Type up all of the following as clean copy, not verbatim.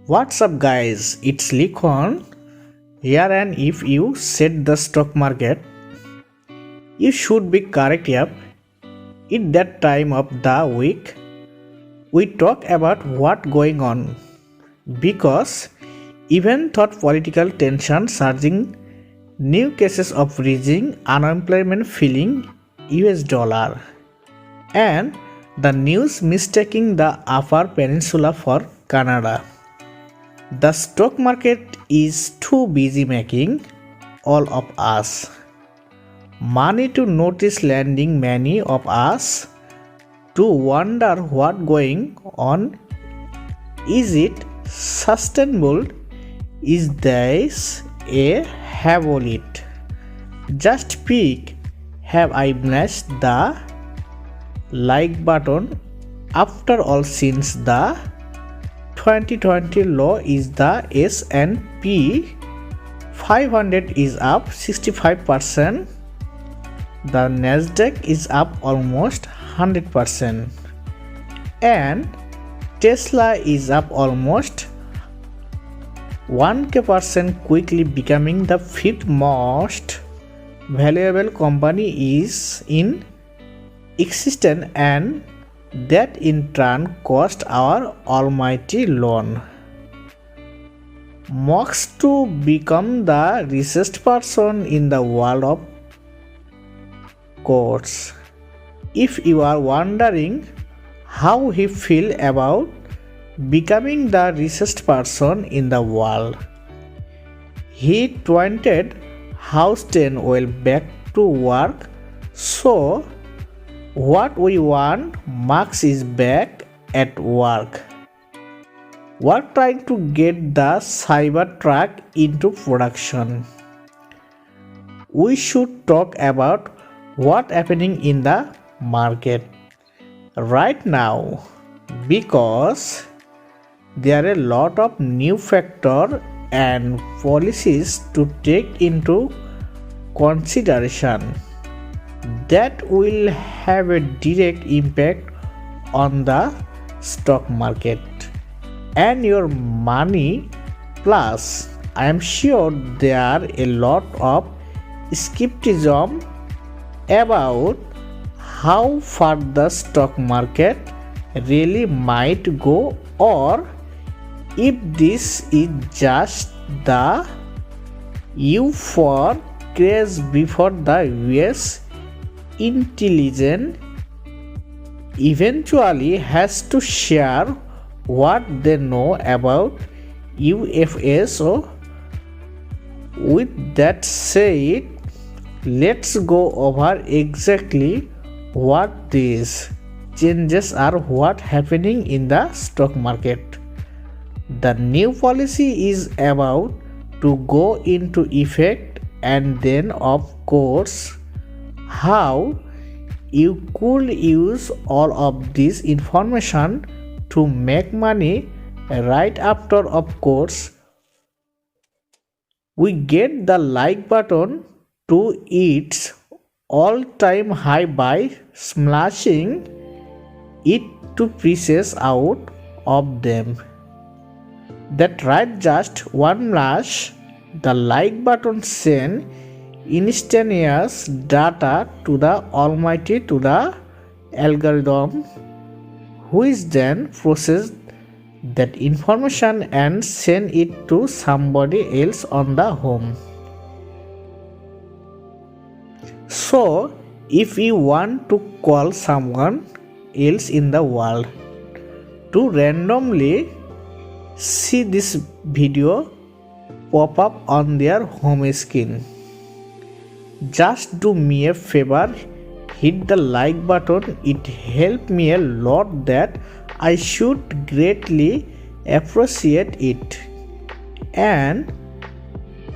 What's up, guys? It's Likon here, and if you set the stock market, you should be correct. Yep, at that time of the week, we talk about what going on because even thought political tension surging, new cases of rising unemployment filling US dollar, and the news mistaking the Upper Peninsula for Canada. The stock market is too busy making all of us money to notice landing many of us to wonder what going on. Is it sustainable? Is this a habit? Just pick. Have I mashed the like button? After all, since the 2020 low is the S&P 500 is up 65%, the Nasdaq is up almost 100%, and Tesla is up almost 1k%, quickly becoming the fifth most valuable company is in existence, and that in turn cost our almighty loan. Mocks to become the richest person in the world of course. If you are wondering how he feel about becoming the richest person in the world, he tweeted how 10 well back to work. So what we want, Marx is back at work. We're trying to get the Cybertruck into production. We should talk about what's happening in the market right now because there are a lot of new factors and policies to take into consideration that will have a direct impact on the stock market and your money. Plus, I am sure there are a lot of skepticism about how far the stock market really might go, or if this is just the for craze before the US intelligence eventually has to share what they know about UFO. With that said, let's go over exactly what these changes are, what happening in the stock market. The new policy is about to go into effect, and then of course how you could use all of this information to make money. Right after, of course, we get the like button to its all-time high by smashing it to pieces out of them. That right, just one flash, the like button send instantaneous data to the almighty to the algorithm, which then process that information and send it to somebody else on the home. So if you want to call someone else in the world to randomly see this video pop up on their home screen, just do me a favor, hit the like button. It helped me a lot, that I should greatly appreciate it. And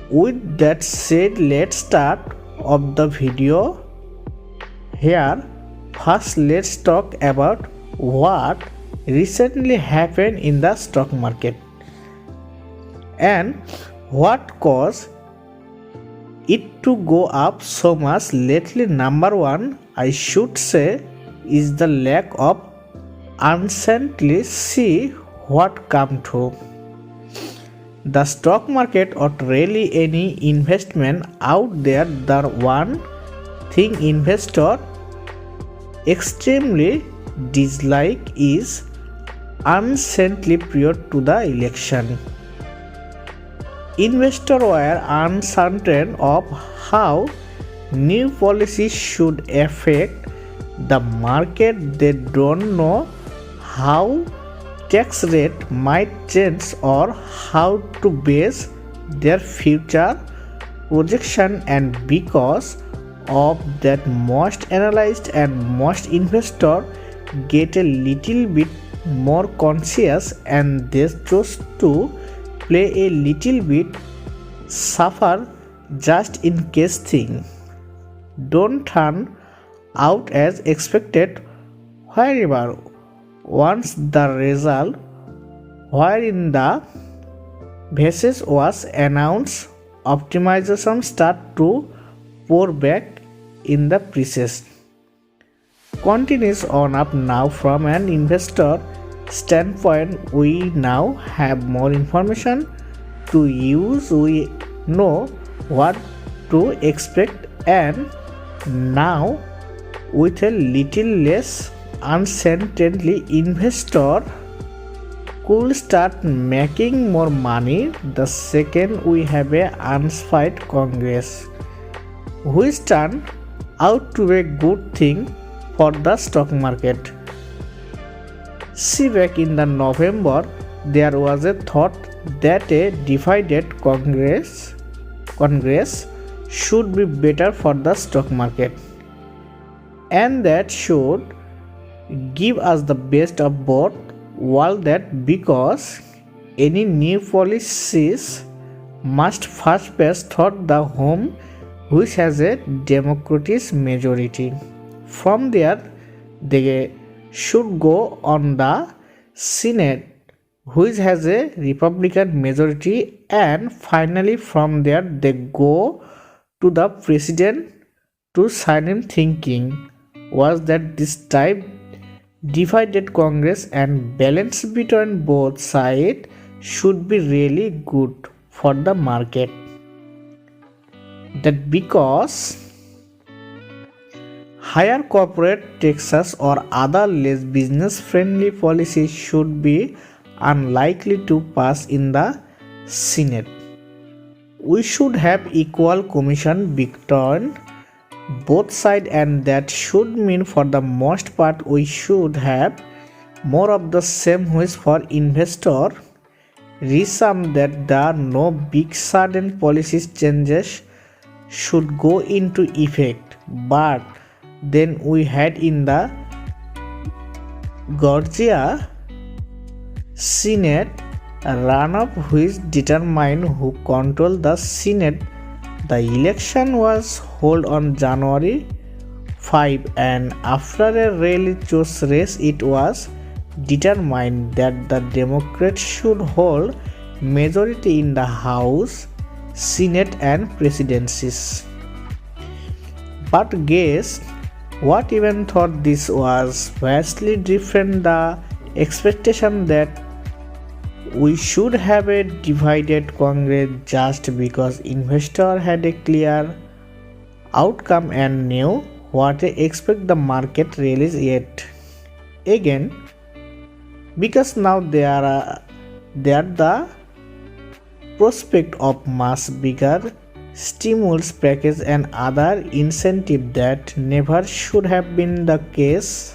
with that said, let's start of the video here. First, let's talk about what recently happened in the stock market and what caused it to go up so much lately. Number one, I should say, is the lack of uncertainty. See what come to. The stock market or really any investment out there, the one thing investor extremely dislike is uncertainty prior to the election. Investors were uncertain of how new policies should affect the market. They don't know how tax rate might change or how to base their future projection, and because of that most analysts and most investors get a little bit more conscious and they choose to play a little bit safer just in case things don't turn out as expected. However, once the result wherein the basis was announced, optimization started to pour back in the prices. Continues on up now. From an investor standpoint, we now have more information to use. We know what to expect, and now with a little less uncertainty, investor could start making more money the second we have a unfight Congress, which turned out to be a good thing for the stock market. See, back in the November, there was a thought that a divided Congress should be better for the stock market, and that should give us the best of both worlds, that because any new policies must first pass through the home, which has a Democratic majority. From there, they should go on the Senate, which has a Republican majority, and finally from there they go to the president to sign him. Thinking was that this type divided Congress and balance between both sides should be really good for the market. That because higher corporate taxes or other less business friendly policies should be unlikely to pass in the Senate. We should have equal commission between both sides, and that should mean for the most part we should have more of the same, which for investor reason that there are no big sudden policy changes should go into effect. But then we had in the Georgia Senate runoff, which determined who controlled the Senate. The election was held on January 5, and after a really close race, it was determined that the Democrats should hold majority in the House, Senate, and presidencies. But guess what? Even thought this was vastly different. The expectation that we should have a divided Congress just because investors had a clear outcome and knew what to expect. The market really yet again, because now there are the prospect of much bigger stimulus package and other incentive that never should have been the case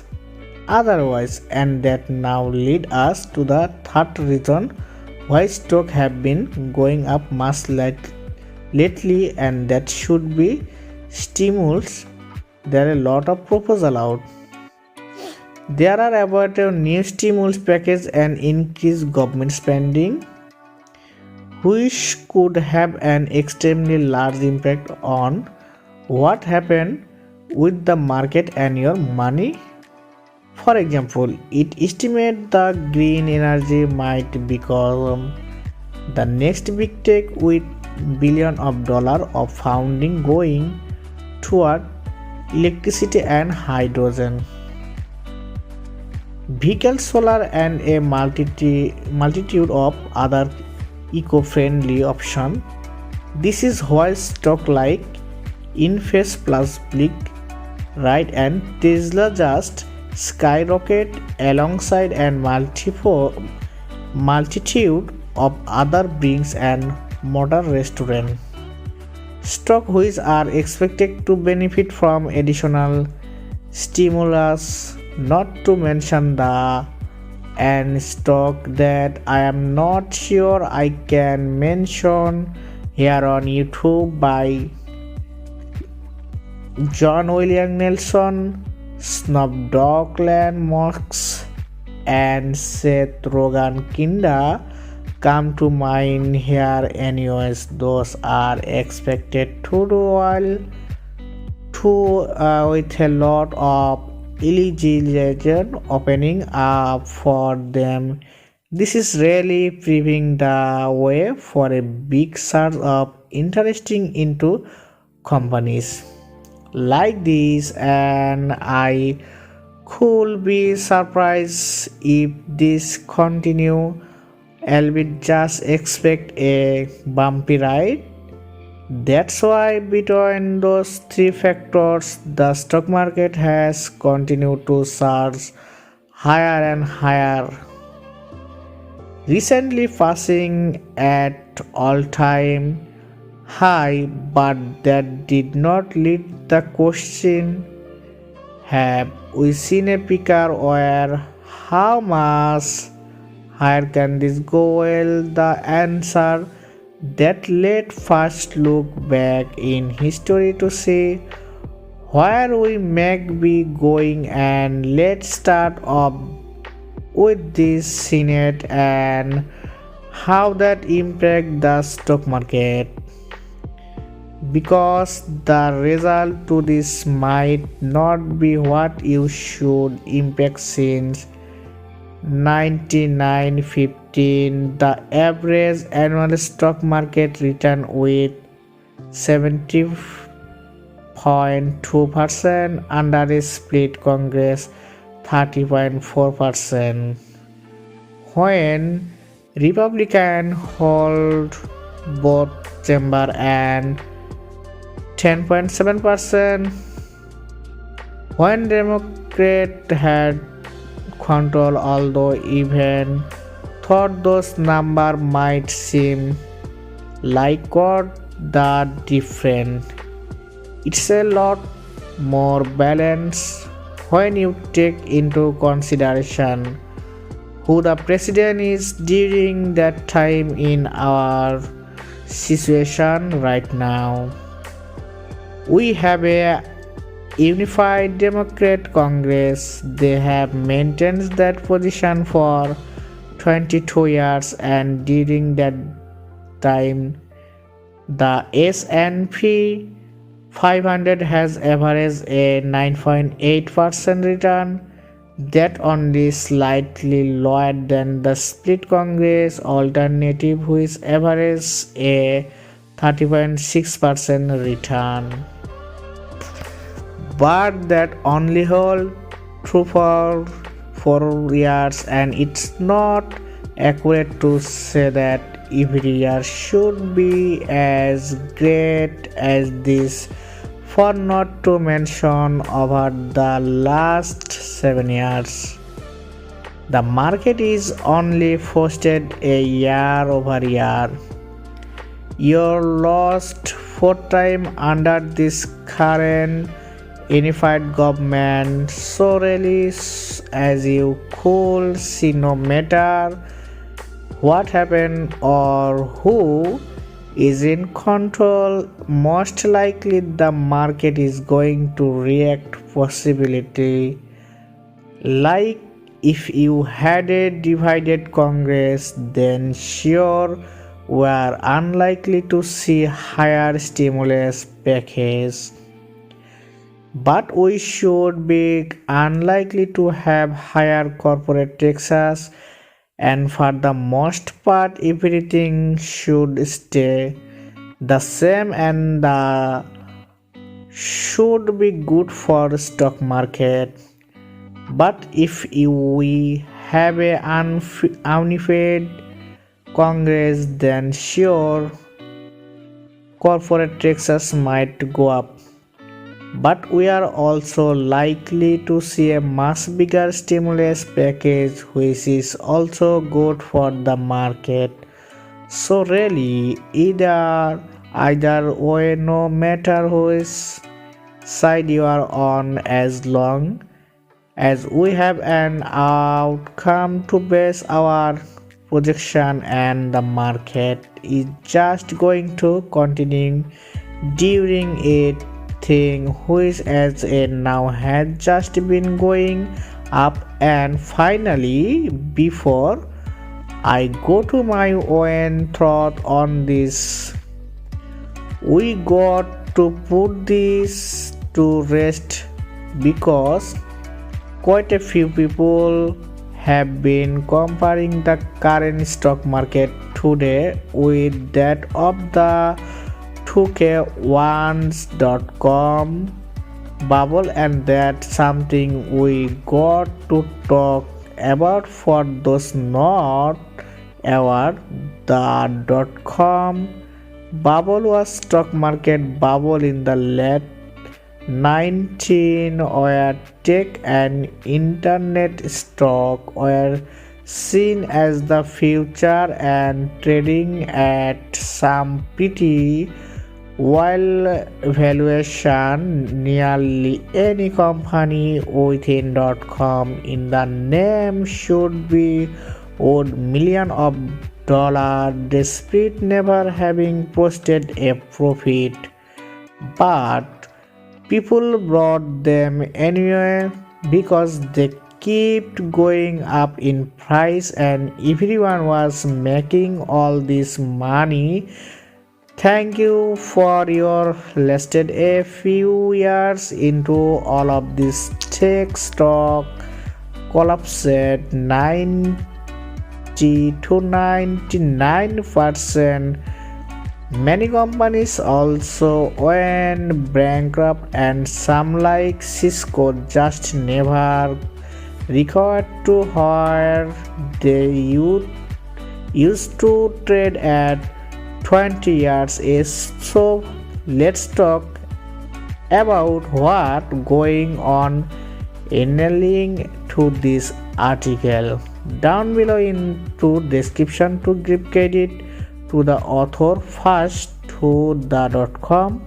otherwise, and that now lead us to the third reason why stock have been going up much lately, and that should be stimulus. There are a lot of proposal out. There are about a new stimulus package and increased government spending, which could have an extremely large impact on what happened with the market and your money. For example, it estimates the green energy might become the next big tech, with billions of dollars of funding going toward electricity and hydrogen, vehicle, solar, and a multitude of other eco-friendly option. This is why stock like Infosys plus Blick, right, and Tesla just skyrocket alongside and multitude of other brands and modern restaurants. Stock which are expected to benefit from additional stimulus, not to mention the and stock that I am not sure I can mention here on YouTube by John William Nelson, Snoop Dogg, Mox, and Seth Rogen kinda come to mind here. Anyways, those are expected to do well with a lot of legislation opening up for them. This is really paving the way for a big surge of interesting into companies like this, and I could be surprised if this continue. Albeit just expect a bumpy ride. That's why between those three factors, the stock market has continued to surge higher and higher, recently passing at all-time high. But that did not lead the question: have we seen a picture where how much higher can this go? Well, the answer that let first look back in history to see where we may be going, and let's start off with this Senate and how that impact the stock market, because the result to this might not be what you should impact. Since 9915, the average annual stock market return with 70.2%, under a split Congress 30.4%. When Republican hold both chamber and 10.7%, when Democrat had control, although even thought those numbers might seem like quite that different. It's a lot more balanced when you take into consideration who the president is during that time in our situation right now. We have a unified Democrat Congress. They have maintained that position for 22 years, and during that time the S&P 500 has averaged a 9.8% return, that only slightly lower than the split Congress alternative which averages a 30.6% return. But that only hold true for 4 years, and it's not accurate to say that every year should be as great as this, for not to mention over the last 7 years. The market is only posted a year over year. You lost 4 times under this current unified government, so really, as you could see, no matter what happened or who is in control, most likely the market is going to react possibility like if you had a divided Congress, then sure we are unlikely to see higher stimulus package. But we should be unlikely to have higher corporate taxes, and for the most part everything should stay the same, and the should be good for the stock market. But if we have a unified Congress, then sure, corporate taxes might go up. But we are also likely to see a much bigger stimulus package, which is also good for the market. So really, either way, no matter which side you are on, as long as we have an outcome to base our projection, and the market is just going to continue during a thing which as a now has just been going up. And finally, before I go to my own thought on this, we got to put this to rest because quite a few people have been comparing the current stock market today with that of the 2k1.com bubble, and that's something we got to talk about. For those not aware, the .com bubble was stock market bubble in the late 19 where tech and internet stock were seen as the future and trading at some pretty wild valuation. Nearly any company within .com in the name should be owed millions of dollars despite never having posted a profit. But people bought them anyway because they kept going up in price and everyone was making all this money. Thank you for your lasted a few years into all of this tech stock collapsed 90 to 99%. Many companies also went bankrupt and some like Cisco just never recovered to where they used to trade at 20 years is. So let's talk about what going on in a link to this article down below into description to give credit to the author. First, to the .com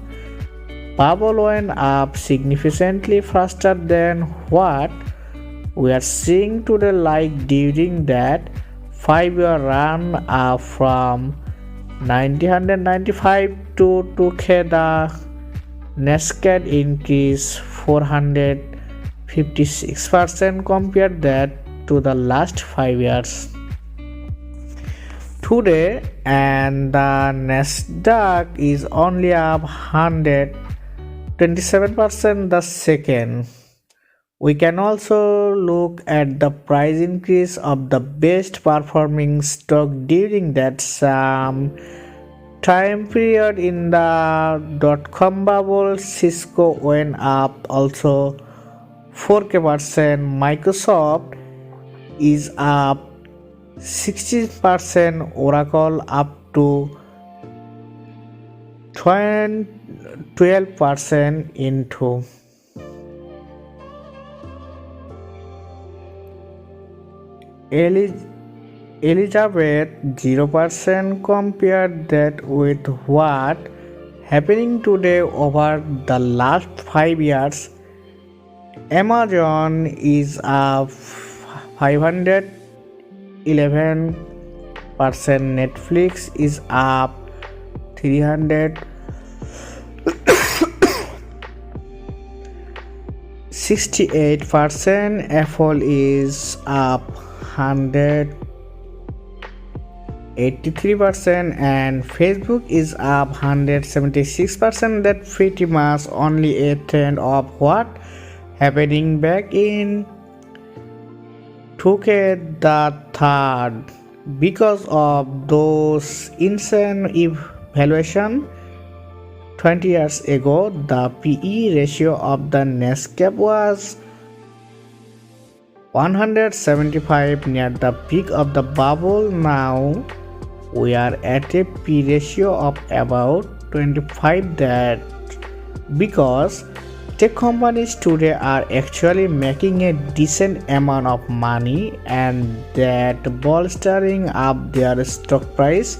bubble went up significantly faster than what we are seeing today. Like during that 5-year run up from 1995 to 2K, the Nasdaq increased 456% compared that to the last 5 years. Today, and the Nasdaq is only up 127% the second. We can also look at the price increase of the best performing stock during that same time period in the .com bubble. Cisco went up also 4k%. Microsoft is up 60%. Oracle up to 12% into. Elizabeth 0%. Compare that with what happening today over the last 5 years. Amazon is up 511%. Netflix is up 368%. Apple is up 183%, and Facebook is up 176%. That pretty much only a trend of what happening back in 2K the third. Because of those insane valuation 20 years ago, the PE ratio of the Nasdaq was 175 near the peak of the bubble. Now we are at a P ratio of about 25. That because tech companies today are actually making a decent amount of money and that bolstering up their stock price,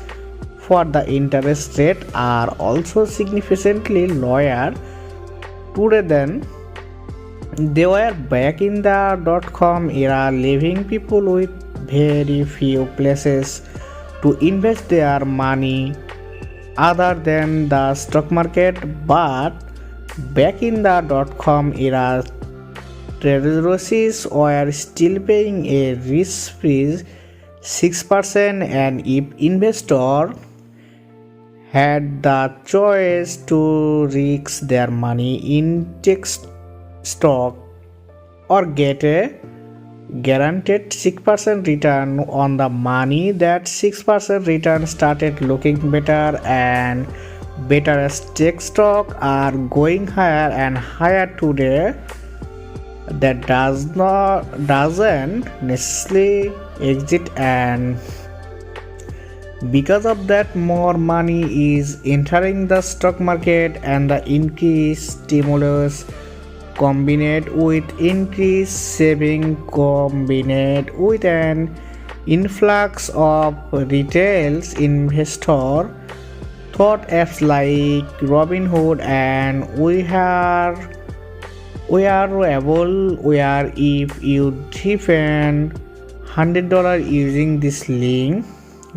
for the interest rate are also significantly lower today than they were back in the .com era, leaving people with very few places to invest their money other than the stock market. But back in the .com era, treasuries were still paying a risk-free 6%, and if investor had the choice to risk their money in tech stock or get a guaranteed 6% return on the money, that 6% return started looking better and better as tech stock are going higher and higher today. That doesn't necessarily exist, and because of that more money is entering the stock market, and the increased stimulus combined with increased saving combined with an influx of retail investor thought apps like Robinhood and we are able where if you defend $100 using this link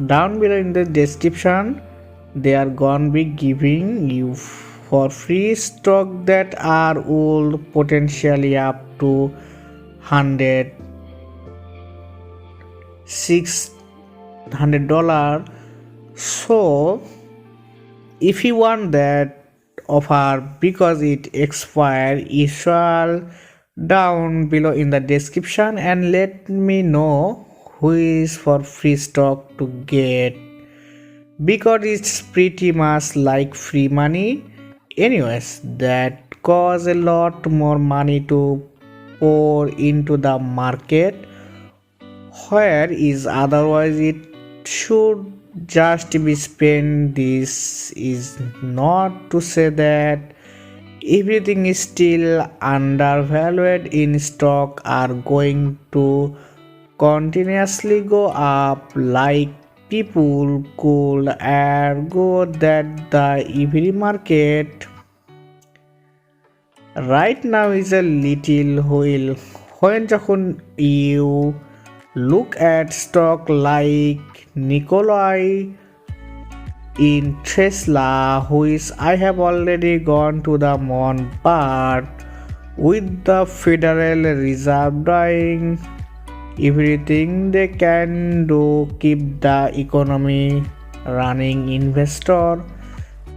down below in the description, they are gonna be giving you for free stock that are all potentially up to $600. So if you want that offer because it expired, you shall down below in the description and let me know who is for free stock to get, because it's pretty much like free money anyways. That costs a lot more money to pour into the market, where is otherwise it should just be spent. This is not to say that everything is still undervalued in stock are going to continuously go up, like people could argue that the EV market right now is a little whale. When you look at stock like Nikolai in Tesla, which I have already gone to the moon, but with the Federal Reserve doing everything they can do keep the economy running, investor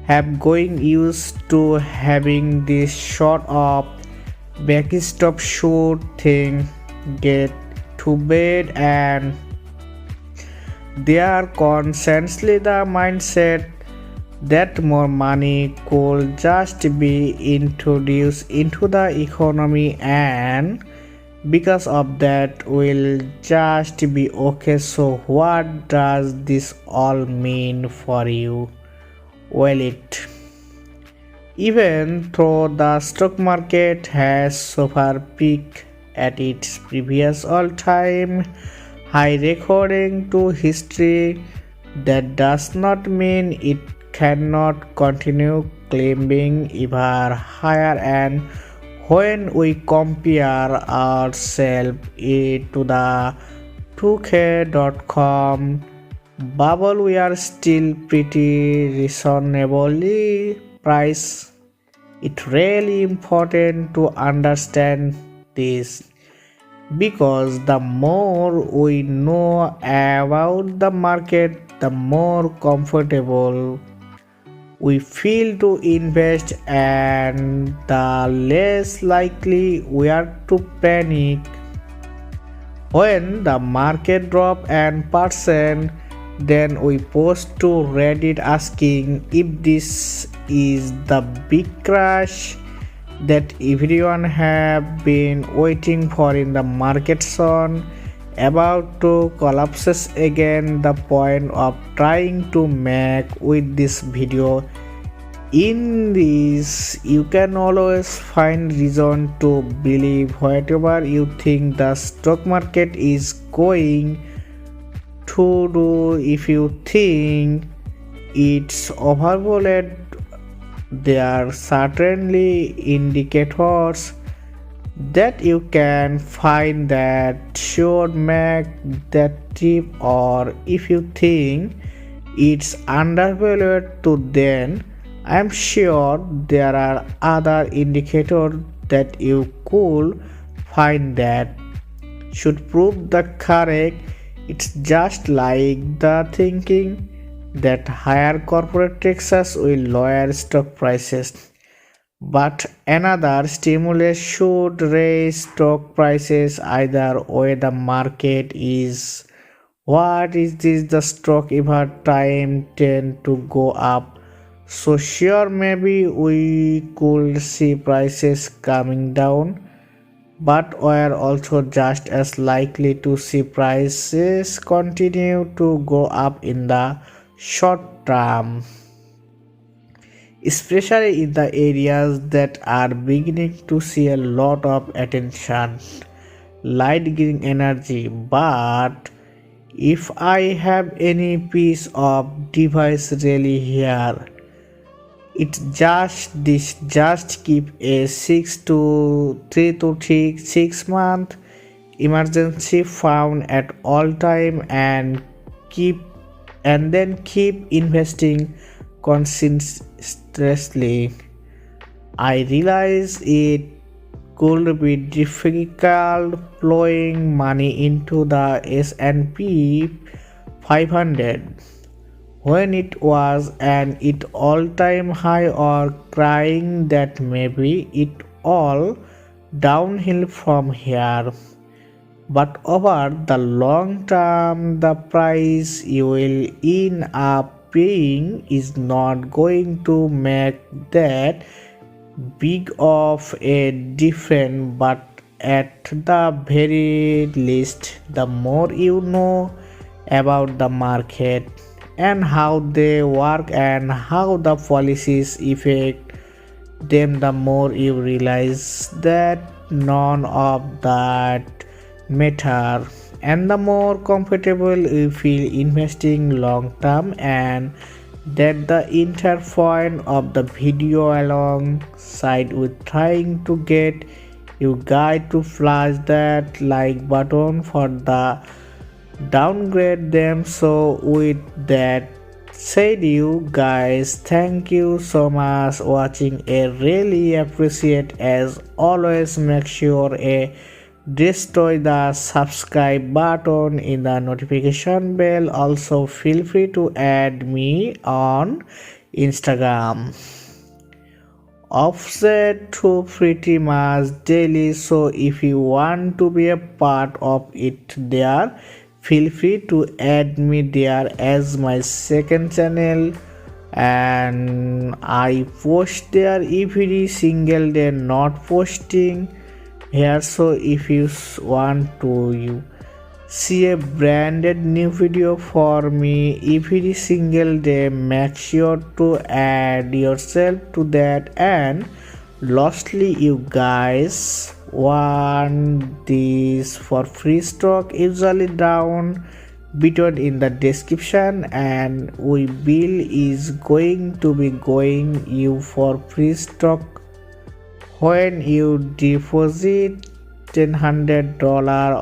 have going used to having this sort of backstop shoot thing get to bed, and they are constantly the mindset that more money could just be introduced into the economy, and because of that will just be okay. So what does this all mean for you? Well, it even though the stock market has so far peaked at its previous all-time high recording to history, that does not mean it cannot continue climbing even higher. And when we compare ourselves to the 2K.com bubble, we are still pretty reasonably priced. It's really important to understand this, because the more we know about the market, the more comfortable we feel to invest and the less likely we are to panic when the market drop and percent. Then we post to Reddit asking if this is the big crash that everyone have been waiting for in the market zone. about to collapse again. The point of trying to make with this video, in this you can always find reason to believe whatever you think the stock market is going to do. If you think it's overvalued, there are certainly indicators that you can find that should make that trip. Or if you think it's undervalued too, then I'm sure there are other indicators that you could find that should prove the correct. It's just like the thinking that higher corporate taxes will lower stock prices, but another stimulus should raise stock prices. Either way, the market is what is this, the stock over time tend to go up. So sure, maybe we could see prices coming down, but we're also just as likely to see prices continue to go up in the short term, especially in the areas that are beginning to see a lot of attention, light green energy. But if I have any piece of device really here, it's just this: just keep a 6 month emergency fund at all time and then keep investing consistently. I realize it could be difficult plowing money into the S&P 500 when it was an all-time high, or crying that maybe it all downhill from here. But over the long term, the price you will end up paying is not going to make that big of a difference. But at the very least, the more you know about the market and how they work and how the policies affect them, the more you realize that none of that matter, and the more comfortable you feel investing long term. And that the entire point of the video, alongside with trying to get you guys to flash that like button for the downgrade them. So with that said, you guys, thank you so much watching. I really appreciate. As always, make sure a destroy the subscribe button in the notification bell. Also feel free to add me on Instagram, offset to pretty much daily. So if you want to be a part of it there, feel free to add me there as my second channel, and I post there every single day, not posting here. So if you want to see a branded new video for me every single day, make sure to add yourself to that. And lastly, you guys want this for free stock, usually down button in the description, and we bill is going to be going you for free stock when you deposit $100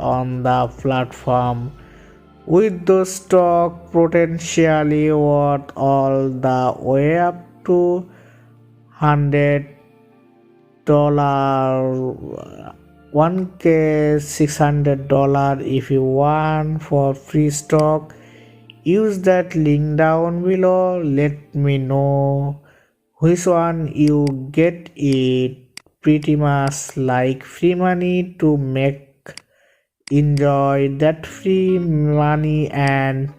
on the platform, with the stock potentially worth all the way up to $100, 1k $600. If you want for free stock, use that link down below. Let me know which one you get. It pretty much like free money to make. Enjoy that free money. And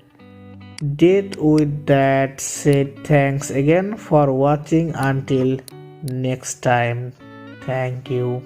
did with that said, thanks again for watching. Until next time, thank you.